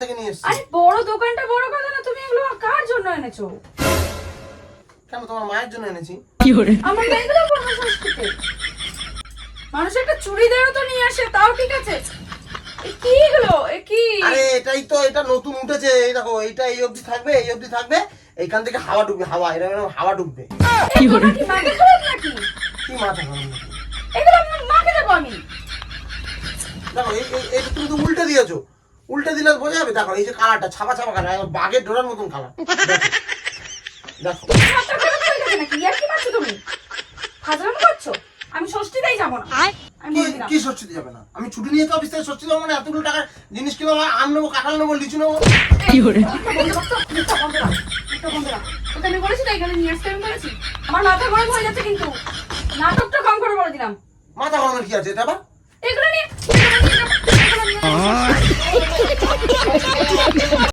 থেকে নিয়ে এসেছি। আরে বড় দোকানটা বড় কথা না, তুমি এগুলো কার জন্য এনেছো? কেন তোমার মায়ের জন্য এনেছি। আমার মেয়েগুলো পড়বে সংস্কৃতে। মানুষ একটা চুড়িদারও তো নিয়ে আসে, তাও ঠিক আছে। এ কি এগুলো? এ কি? আরে এটাই তো, এটা নতুন উঠেছে। এই দেখো, এইটা এই অবধি থাকবে, এই অবধি থাকবে। এইখান থেকে হাওয়া ঢুকবে, হাওয়া এরকম হাওয়া ঢুকবে। কি হলো? কি মাথা খারাপ নাকি? কি মাথা খারাপ নাকি? এগুলো আমার মাকে দেবো আমি। দেখো এইটা তুমি তো উল্টে দিয়েছো। উল্টে দিলে বোঝা যাবে। দেখো এই যে কালারটা, ছাপা ছাপা কালার, বাঘের ডোরার মতন কালার। দেখো মাথা খারাপ হয়ে গেছে নাকি? ইয়ার কি মারছো তুমি? ফাজলামো করছো? আমি ষষ্ঠীতেই যাবো না। আমি বলে দিলাম। কি ষষ্ঠীতে যাবে না? আমি ছুটি নিয়ে তো অফিস থেকে ষষ্ঠী যাবো, মানে এতগুলো টাকার জিনিস কিনো, আম নেবো, কাঁঠাল নেবো, লিচু নেবো। আমি বলেছি তো এখানে নিয়ে আসতে, আমি বলেছি। আমার মাথা গরম হয়ে যাচ্ছে কিন্তু। নাটকটা কম করে বলে দিলাম। মাথা গরমের কি আছে এটা আবার? এগুলো নিয়ে